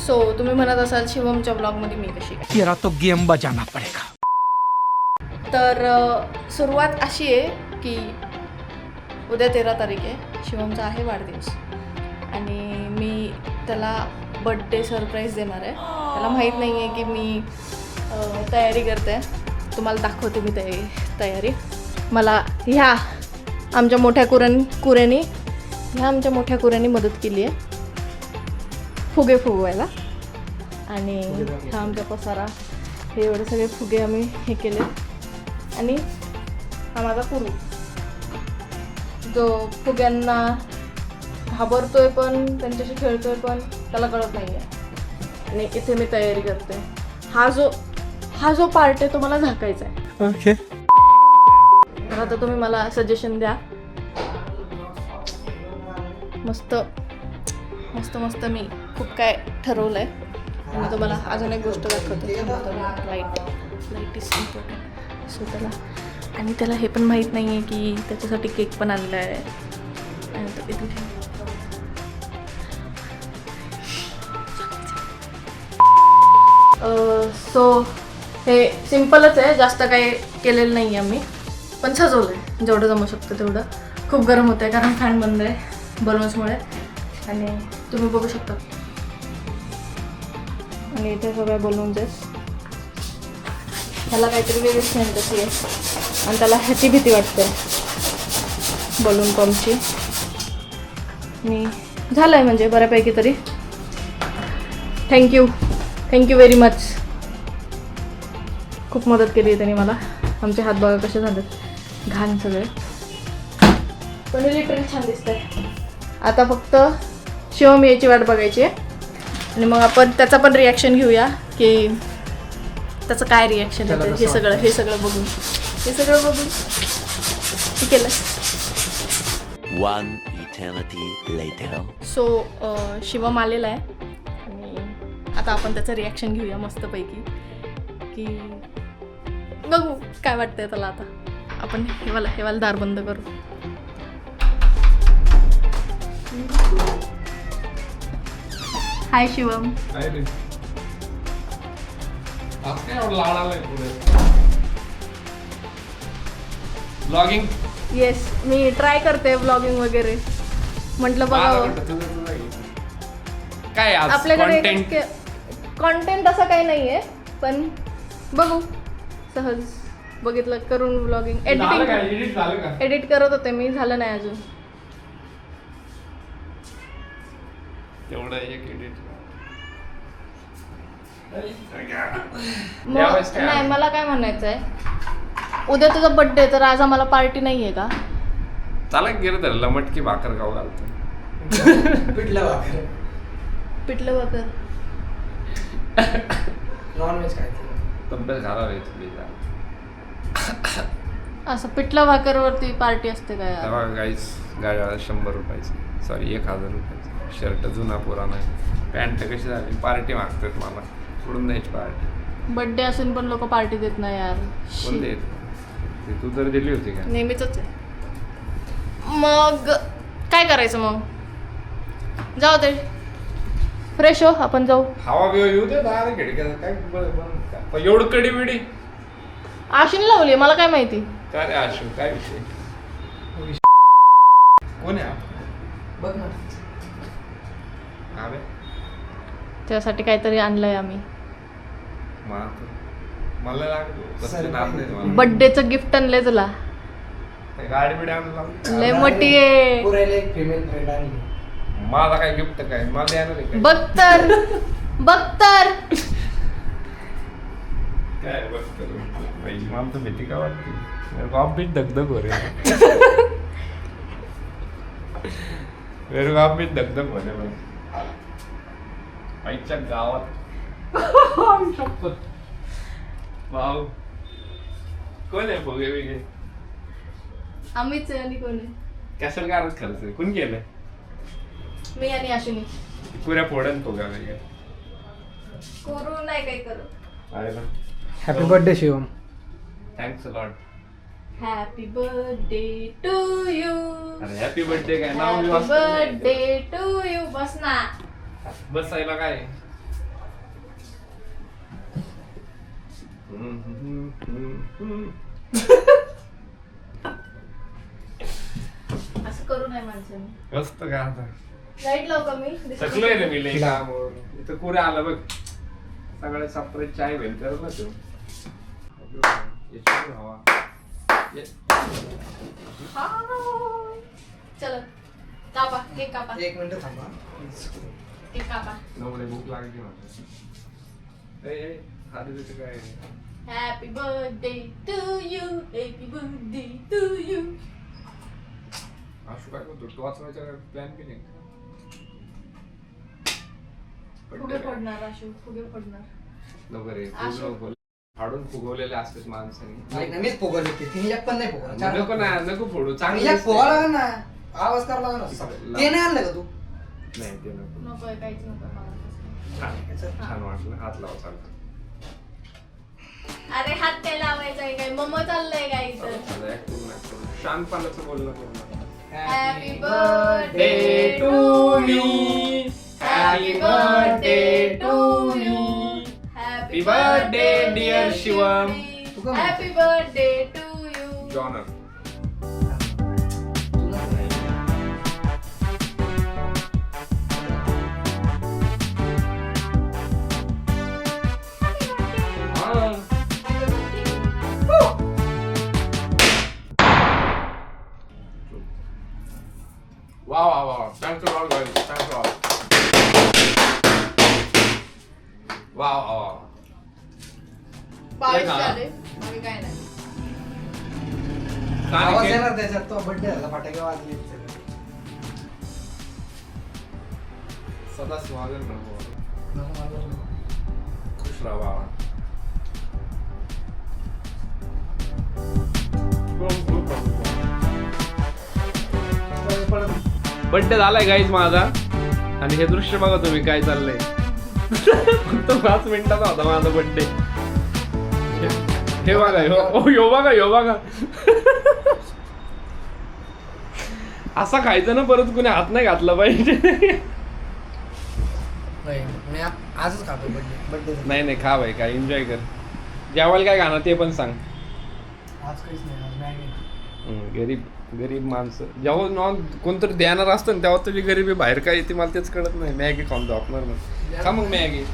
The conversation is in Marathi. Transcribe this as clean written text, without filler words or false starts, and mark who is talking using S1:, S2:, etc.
S1: सो तुम्ही म्हणत असाल शिवमच्या ब्लॉगमध्ये मी कशी काय,
S2: तेरा तो गेम बजाना पडेगा.
S1: तर सुरुवात अशी आहे की उद्या 13 तारीख आहे, शिवमचा आहे वाढदिवस आणि मी त्याला बड्डे सरप्राईज देणार आहे. त्याला माहीत नाही आहे की मी तयारी करते. तुम्हाला दाखवते मी तयारी. मला ह्या आमच्या मोठ्या कुऱ्यांनी मदत केली आहे फुगे फुगवायला. आणि हा आमचा पसारा, हे एवढे सगळे फुगे आम्ही हे केले. आणि हा माझा कुरू जो फुग्यांना घाबरतोय पण त्यांच्याशी खेळतोय पण त्याला कळत नाही आहे. आणि इथे मी तयारी करते. हा जो पार्ट आहे तो मला झाकायचा आहे.
S2: ओके.
S1: तर आता तुम्ही मला सजेशन द्या. मस्त मस्त मस्त मी खूप काय ठरवलं आहे. मी तुम्हाला अजून एक गोष्ट दाखवते. Light is important. सो त्याला हे पण माहीत नाही आहे की त्याच्यासाठी केक पण आणला आहे. आणि तो इथे सो हे सिम्पलच आहे, जास्त काही केलेलं नाही आहे मी, पण सजवलं आहे जेवढं जमू शकतं तेवढं. खूप गरम होतं आहे कारण फॅन बंद आहे बलून्समुळे. आणि तुम्ही बघू शकता. आणि इथे सगळ्या बलून्स आहेत. ह्याला काहीतरी वेगळीच फॅन्टसी आहे आणि त्याला ह्याची भीती वाटते बलून पंपची. आणि झालं आहे म्हणजे बऱ्यापैकी तरी. Thank you very much. खूप मदत केली आहे त्यांनी मला. आमचे हात बघा कसे झालेत घाण सगळे, पण लिटरली छान दिसतंय. आता फक्त शिवम यायची वाट बघायची आहे आणि मग आपण त्याचा पण रिॲक्शन घेऊया की त्याचं काय रिॲक्शन येतं. हे सगळं बघून हे केलं.
S3: One eternity later.
S1: So Shivam आलेला आहे आणि आता आपण त्याचं रिॲक्शन घेऊया मस्तपैकी की बघू काय वाटतंय त्याला. आता आपण हेवाला दार बंद करू. हाय शिवम.
S4: ब्लॉगिंग.
S1: येस, मी ट्राय करते ब्लॉगिंग वगैरे. म्हटलं बघावं
S4: काय आज
S1: आपल्याकडे कॉन्टेंट असं काही नाही आहे, पण बघू सहज बघितलं करून ब्लॉगिंग. एडिट करत होते मी, झालं नाही अजून.
S4: तेवढं एक एडिट.
S1: नाही, मला काय म्हणायचं आहे, उद्या तुझा बर्थडे तर आज आम्हाला पार्टी नाही आहे का?
S4: चला गेलं तर लमटकी भाकर खाऊ घालतो.
S1: पिठलं भाकर
S5: नॉनव्हेज काय
S4: तब्येत खराब आहे तुझी.
S1: असं पिठलं भाकरवरती पार्टी असते का यार?
S4: तेव्हा गाईस गाड्या 100 रुपयाची, सॉरी 1000 रुपयाची. शर्ट जुना पुराणा आहे. पॅन्ट कशी झाली, पार्टी मागतात मला. सोडून द्यायची पार्टी.
S1: बर्थडे असून पण लोक पार्टी देत नाही यार.
S4: कोण देत? तू तर दिली होती का?
S1: नेहमीच आहे. मग काय करायचं मग? जाऊ दे, फ्रेश हो, आपण जाऊ.
S4: हवा बिवा येऊ दे. दार खिडक्याचं काय एवढं कडी बिडी
S1: आशीन लावली, मला काय माहिती.
S4: काय रे आशू, काय विषय? कोण आहे
S5: बघ ना.
S4: अरे
S1: त्यासाठी काहीतरी आणलंय आम्ही.
S4: मला लागलं
S1: बर्थडेचं गिफ्ट आणलंय तुला.
S4: गाडी बिडी आणलं.
S1: लय मोठी आहे.
S5: पुरेल एक फिमेल फ्रेंड आणली.
S4: मला काय गिफ्ट काय मला द्यायला नाही.
S1: बघ तर
S4: काय बघतो मला तर भीती का वाटते. आप भी धगधग हो रही मेरे को आप भी धगधग होने में. आईच्या गावात शपथ. भाऊ कोण आहे भोगे बिगे?
S1: आम्हीच आहे. आणि कोण आहे?
S4: कशाला कारण खर्च आहे? कोण केलंय?
S1: मी आणि आशुनी.
S4: पुऱ्या फोडन भोगा वेगळ्या
S1: करू नाही काही करत.
S4: आहे ना.
S5: Happy birthday Shivam.
S4: Thanks a lot.
S1: Happy birthday to you.
S4: अरे हॅपी बर्थडे काय नाव
S1: हॅपी
S4: बी वाचत
S1: बर्थडे टू यू. बस ना.
S4: बसायला काय
S1: असं करू नये माणसाने.
S4: मस्त का आता
S1: लाईट लावू का मी?
S4: थकलोय रे मी लई कामावर. इथं कुठे आलं बघ सगळे सेपरेट चाय भेल करत ना तू याच्यावर हवा
S1: चलो कापा केक कापा.
S5: 1 मिनिट थांबा.
S1: केक कापा.
S4: नवरे भूक लागली मला. ए खाली तिथे काय
S1: happy birthday to you. Happy birthday to you.
S4: Ashu काय म्हणतो तू वाचवायचा प्लॅन केले
S1: फुगे फोडणार आशू. फुगे फोडणार.
S4: लवकर ये
S1: आशू.
S4: पूर्ण बोल फाडून फुगवलेले असतेच माणसाने
S5: नाही ना, मीच पोगवले ते. तिने एक पण नाही पोगवलं. चार
S4: नको ना नको फोडू
S5: चांगली
S4: चांगली
S5: एक पोहा लागेल ना. आवाज करावा लागेल ना. ते नाही आणलं का तू?
S4: नाही ते नको
S1: नको काहीच नको मला.
S4: छान छान वाटलं हात लावा चालतं
S1: अरे हात काय लावायचा आहे काय? मम्मा चाललंय काय इथं?
S4: शांतपणाचं बोलणं पूर्ण
S1: happy birthday
S4: to you.
S1: Happy birthday to you.
S4: Happy birthday, dear Shivam.
S1: Happy birthday to you.
S4: जॉनर
S5: तुला नाही.
S4: Wow, wow, wow. Thanks a lot, guys. Thanks a lot. Wow, wow.
S1: पाच
S4: का?
S1: झाले बाकी काय नाही.
S5: आवाज
S4: काय
S5: येणार त्याच्यात. तो बर्थडे झाला, फटाके वाजले सगळे.
S4: सदा स्वागत नको
S5: नको मला नको.
S4: खुश राहा बाबा. बड्डे झालाय गाईज माझा आणि हे दृश्य बघा तुम्ही काय चाललंय. फक्त 5 मिनिटाचा होता माझा बड्डे. हे बघा यो बघा यो बघा. असा खायचं ना परत कुणी हात नाही घातला पाहिजे.
S5: नाही, मी आजच खातो बर्थडे.
S4: नाही नाही खा भाई काय एन्जॉय कर. जेवायला काय खाणार ते पण सांग.
S5: आज काहीच नाही. आज मॅगी.
S4: गरीब गरीब माणसं जेव्हा नॉन कोणतरी देणार असतं ना तेव्हा तुझी गरिबी बाहेर काय येते मला तेच कळत नाही. मॅगी खाऊन झोपणार मग खा मग मॅगी.